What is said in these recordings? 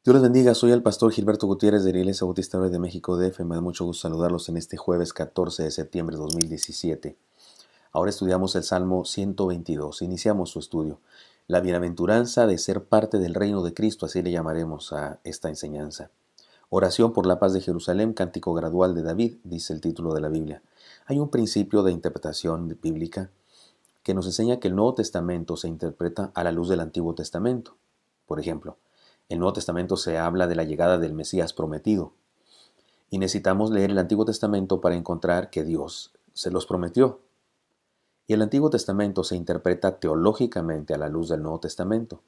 Dios les bendiga, soy el pastor Gilberto Gutiérrez de la Iglesia Bautista de México DF. Me da mucho gusto saludarlos en este jueves 14 de septiembre de 2017. Ahora estudiamos el Salmo 122. Iniciamos su estudio. La bienaventuranza de ser parte del reino de Cristo, así le llamaremos a esta enseñanza. Oración por la paz de Jerusalén, cántico gradual de David, dice el título de la Biblia. Hay un principio de interpretación bíblica que nos enseña que el Nuevo Testamento se interpreta a la luz del Antiguo Testamento. Por ejemplo, el Nuevo Testamento se habla de la llegada del Mesías prometido. Y necesitamos leer el Antiguo Testamento para encontrar que Dios se los prometió. Y el Antiguo Testamento se interpreta teológicamente a la luz del Nuevo Testamento,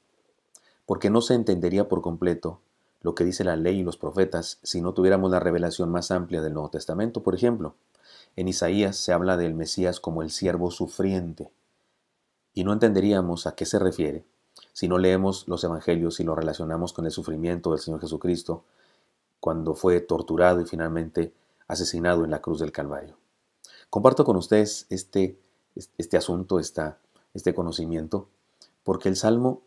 porque no se entendería por completo lo que dice la ley y los profetas si no tuviéramos la revelación más amplia del Nuevo Testamento. Por ejemplo, en Isaías se habla del Mesías como el siervo sufriente, y no entenderíamos a qué se refiere si no leemos los evangelios y lo relacionamos con el sufrimiento del Señor Jesucristo cuando fue torturado y finalmente asesinado en la cruz del Calvario. Comparto con ustedes este asunto, este conocimiento, porque el Salmo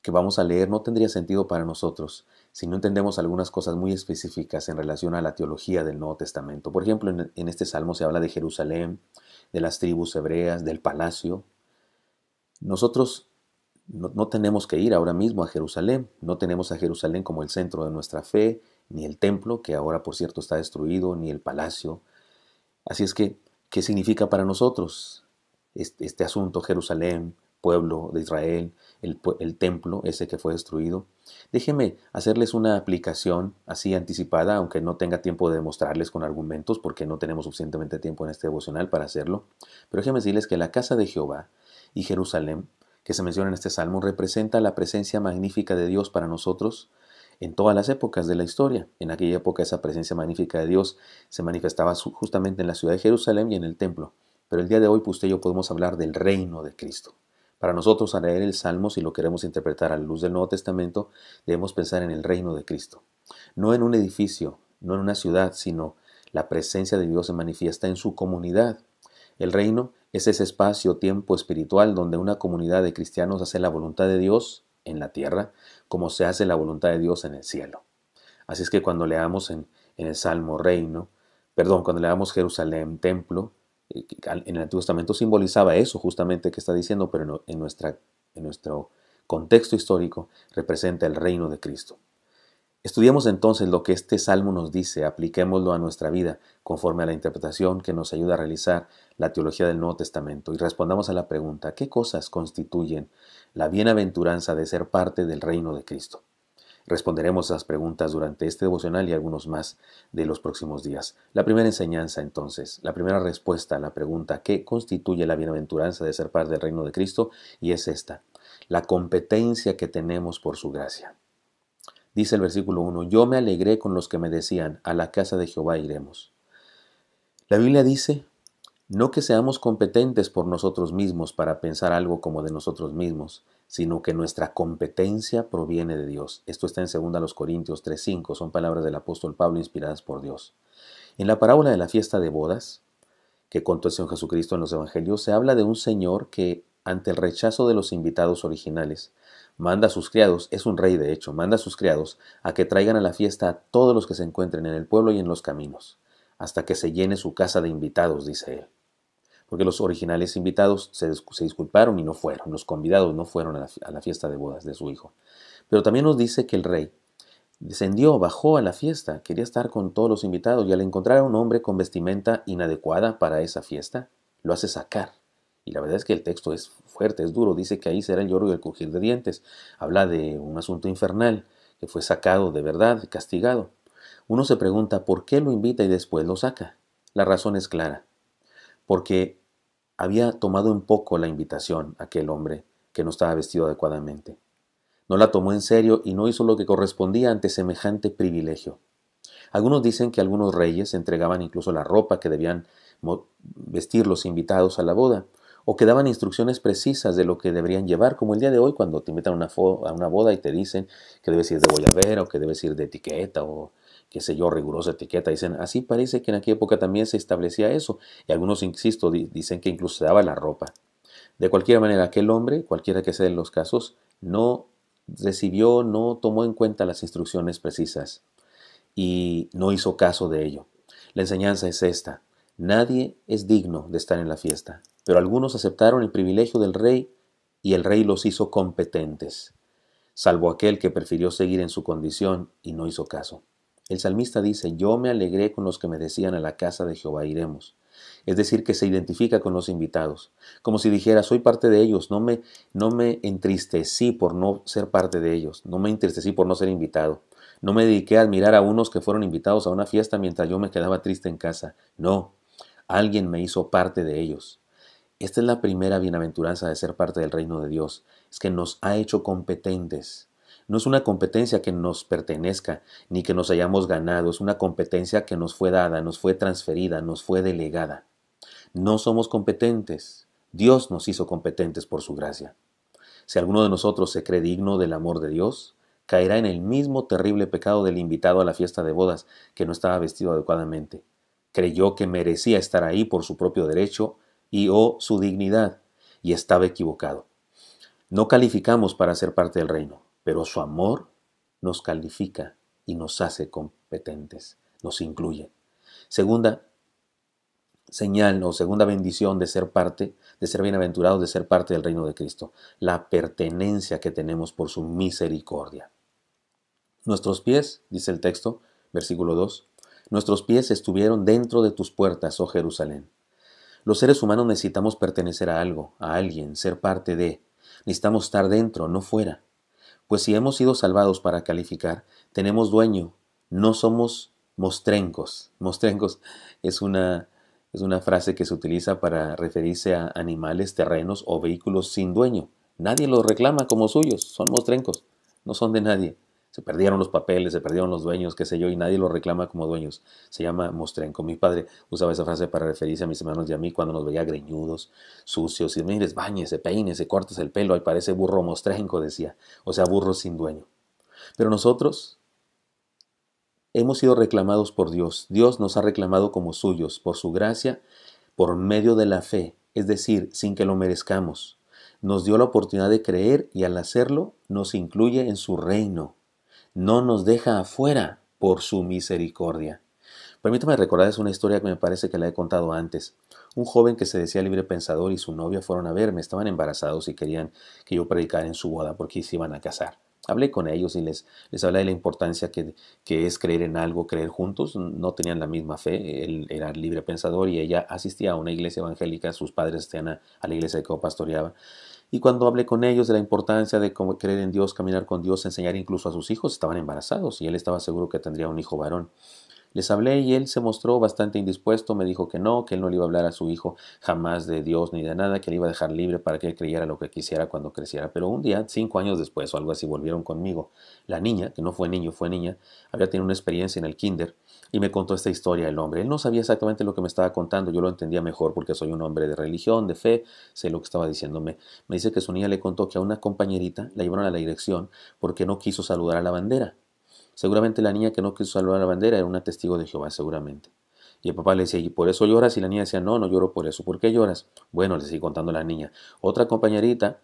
que vamos a leer no tendría sentido para nosotros si no entendemos algunas cosas muy específicas en relación a la teología del Nuevo Testamento. Por ejemplo, en este Salmo se habla de Jerusalén, de las tribus hebreas, del palacio. Nosotros no tenemos que ir ahora mismo a Jerusalén, no tenemos a Jerusalén como el centro de nuestra fe, ni el templo, que ahora por cierto está destruido, ni el palacio. Así es que, ¿qué significa para nosotros este asunto, Jerusalén, pueblo de Israel, el templo, ese que fue destruido? Déjenme hacerles una aplicación así anticipada, aunque no tenga tiempo de demostrarles con argumentos, porque no tenemos suficientemente tiempo en este devocional para hacerlo. Pero déjenme decirles que la casa de Jehová y Jerusalén, que se menciona en este salmo, representa la presencia magnífica de Dios para nosotros en todas las épocas de la historia. En aquella época esa presencia magnífica de Dios se manifestaba justamente en la ciudad de Jerusalén y en el templo. Pero el día de hoy pues, usted y yo podemos hablar del reino de Cristo. Para nosotros, al leer el Salmo, si lo queremos interpretar a la luz del Nuevo Testamento, debemos pensar en el reino de Cristo. No en un edificio, no en una ciudad, sino la presencia de Dios se manifiesta en su comunidad. El reino es ese espacio-tiempo espiritual donde una comunidad de cristianos hace la voluntad de Dios en la tierra, como se hace la voluntad de Dios en el cielo. Así es que cuando leamos en el Salmo reino, cuando leamos Jerusalén templo, en el Antiguo Testamento simbolizaba eso justamente que está diciendo, pero en nuestro contexto histórico representa el reino de Cristo. Estudiemos entonces lo que este salmo nos dice, apliquémoslo a nuestra vida conforme a la interpretación que nos ayuda a realizar la teología del Nuevo Testamento y respondamos a la pregunta, ¿qué cosas constituyen la bienaventuranza de ser parte del reino de Cristo? Responderemos esas preguntas durante este devocional y algunos más de los próximos días. La primera enseñanza entonces, la primera respuesta a la pregunta, ¿qué constituye la bienaventuranza de ser parte del reino de Cristo? Y es esta, la competencia que tenemos por su gracia. Dice el versículo 1, yo me alegré con los que me decían, a la casa de Jehová iremos. La Biblia dice, no que seamos competentes por nosotros mismos para pensar algo como de nosotros mismos, sino que nuestra competencia proviene de Dios. Esto está en 2 Corintios 3:5, son palabras del apóstol Pablo inspiradas por Dios. En la parábola de la fiesta de bodas, que contó el Señor Jesucristo en los Evangelios, se habla de un señor que, ante el rechazo de los invitados originales, manda a sus criados, es un rey de hecho, manda a sus criados a que traigan a la fiesta a todos los que se encuentren en el pueblo y en los caminos, hasta que se llene su casa de invitados, dice él. Porque los originales invitados se disculparon y no fueron, los convidados no fueron a la fiesta de bodas de su hijo. Pero también nos dice que el rey descendió, bajó a la fiesta, quería estar con todos los invitados y al encontrar a un hombre con vestimenta inadecuada para esa fiesta, lo hace sacar. Y la verdad es que el texto es fuerte, es duro, dice que ahí será el lloro y el crujir de dientes. Habla de un asunto infernal, que fue sacado de verdad, castigado. Uno se pregunta por qué lo invita y después lo saca. La razón es clara, porque había tomado en poco la invitación aquel hombre que no estaba vestido adecuadamente. No la tomó en serio y no hizo lo que correspondía ante semejante privilegio. Algunos dicen que algunos reyes entregaban incluso la ropa que debían vestir los invitados a la boda, o que daban instrucciones precisas de lo que deberían llevar, como el día de hoy cuando te invitan a una boda y te dicen que debes ir de guayabera o que debes ir de etiqueta o qué sé yo, rigurosa etiqueta. Dicen, así parece que en aquella época también se establecía eso. Y algunos, insisto, dicen que incluso se daba la ropa. De cualquier manera, aquel hombre, cualquiera que sean los casos, no recibió, no tomó en cuenta las instrucciones precisas y no hizo caso de ello. La enseñanza es esta: nadie es digno de estar en la fiesta, pero algunos aceptaron el privilegio del rey y el rey los hizo competentes, salvo aquel que prefirió seguir en su condición y no hizo caso. El salmista dice: yo me alegré con los que me decían, a la casa de Jehová iremos. Es decir, que se identifica con los invitados, como si dijera: soy parte de ellos, no me entristecí por no ser parte de ellos, no me entristecí por no ser invitado, no me dediqué a admirar a unos que fueron invitados a una fiesta mientras yo me quedaba triste en casa. No, alguien me hizo parte de ellos. Esta es la primera bienaventuranza de ser parte del reino de Dios, es que nos ha hecho competentes. No es una competencia que nos pertenezca, ni que nos hayamos ganado, es una competencia que nos fue dada, nos fue transferida, nos fue delegada. No somos competentes, Dios nos hizo competentes por su gracia. Si alguno de nosotros se cree digno del amor de Dios, caerá en el mismo terrible pecado del invitado a la fiesta de bodas que no estaba vestido adecuadamente. Creyó que merecía estar ahí por su propio derecho y o su dignidad, y estaba equivocado. No calificamos para ser parte del reino, pero su amor nos califica y nos hace competentes, nos incluye. Segunda señal o segunda bendición de ser parte, de ser bienaventurados, de ser parte del reino de Cristo, la pertenencia que tenemos por su misericordia. Nuestros pies, dice el texto, versículo 2, nuestros pies estuvieron dentro de tus puertas, oh Jerusalén. Los seres humanos necesitamos pertenecer a algo, a alguien, ser parte de. Necesitamos estar dentro, no fuera. Pues si hemos sido salvados para calificar, tenemos dueño, no somos mostrencos. Mostrencos es una frase que se utiliza para referirse a animales, terrenos o vehículos sin dueño. Nadie los reclama como suyos, son mostrencos, no son de nadie. Se perdieron los papeles, se perdieron los dueños, qué sé yo, y nadie los reclama como dueños. Se llama mostrenco. Mi padre usaba esa frase para referirse a mis hermanos y a mí cuando nos veía greñudos, sucios, y mires, báñese, peínese, cortes el pelo, ahí parece burro mostrenco, decía. O sea, burro sin dueño. Pero nosotros hemos sido reclamados por Dios. Dios nos ha reclamado como suyos, por su gracia, por medio de la fe, es decir, sin que lo merezcamos. Nos dio la oportunidad de creer y al hacerlo nos incluye en su reino. No nos deja afuera por su misericordia. Permítame recordarles una historia que me parece que la he contado antes. Un joven que se decía libre pensador y su novia fueron a verme, estaban embarazados y querían que yo predicara en su boda porque se iban a casar. Hablé con ellos y les hablé de la importancia que es creer en algo, creer juntos. No tenían la misma fe, él era libre pensador y ella asistía a una iglesia evangélica, sus padres asistían a la iglesia que yo pastoreaba. Y cuando hablé con ellos de la importancia de cómo creer en Dios, caminar con Dios, enseñar incluso a sus hijos, estaban embarazados y él estaba seguro que tendría un hijo varón. Les hablé y él se mostró bastante indispuesto, me dijo que él no le iba a hablar a su hijo jamás de Dios ni de nada, que le iba a dejar libre para que él creyera lo que quisiera cuando creciera. Pero un día, 5 años después o algo así, volvieron conmigo. La niña, que no fue niño, fue niña, había tenido una experiencia en el kinder y me contó esta historia el hombre. Él no sabía exactamente lo que me estaba contando, yo lo entendía mejor porque soy un hombre de religión, de fe, sé lo que estaba diciéndome. Me dice que su niña le contó que a una compañerita la llevaron a la dirección porque no quiso saludar a la bandera. Seguramente la niña que no quiso saludar a la bandera era una testigo de Jehová, seguramente. Y el papá le decía: ¿y por eso lloras? Y la niña decía: no, no lloro por eso. ¿Por qué lloras? Bueno, le sigue contando la niña. Otra compañerita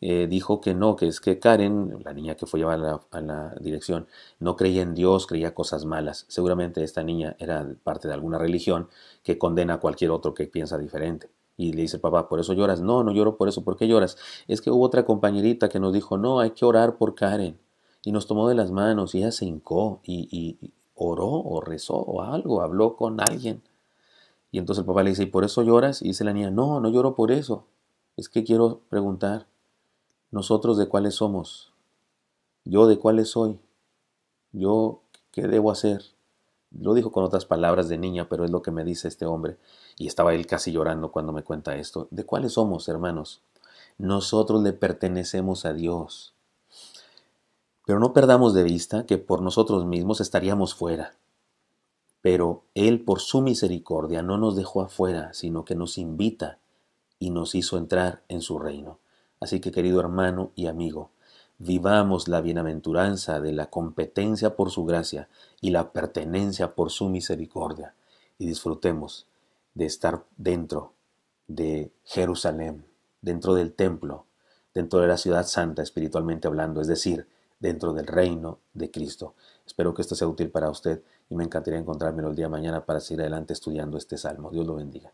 dijo que no, que es que Karen, la niña que fue llevada a la dirección, no creía en Dios, creía cosas malas. Seguramente esta niña era parte de alguna religión que condena a cualquier otro que piensa diferente. Y le dice el papá: ¿por eso lloras? No, no lloro por eso. ¿Por qué lloras? Es que hubo otra compañerita que nos dijo: no, hay que orar por Karen. Y nos tomó de las manos y ella se hincó y oró o rezó o algo, habló con alguien. Y entonces el papá le dice: ¿y por eso lloras? Y dice la niña: no, no lloro por eso. Es que quiero preguntar, ¿nosotros de cuáles somos? ¿Yo de cuáles soy? ¿Yo qué debo hacer? Lo dijo con otras palabras de niña, pero es lo que me dice este hombre. Y estaba él casi llorando cuando me cuenta esto. ¿De cuáles somos, hermanos? Nosotros le pertenecemos a Dios. Pero no perdamos de vista que por nosotros mismos estaríamos fuera. Pero Él, por su misericordia, no nos dejó afuera, sino que nos invita y nos hizo entrar en su reino. Así que, querido hermano y amigo, vivamos la bienaventuranza de la competencia por su gracia y la pertenencia por su misericordia y disfrutemos de estar dentro de Jerusalén, dentro del templo, dentro de la ciudad santa espiritualmente hablando, es decir, dentro del reino de Cristo. Espero que esto sea útil para usted y me encantaría encontrármelo el día de mañana para seguir adelante estudiando este salmo. Dios lo bendiga.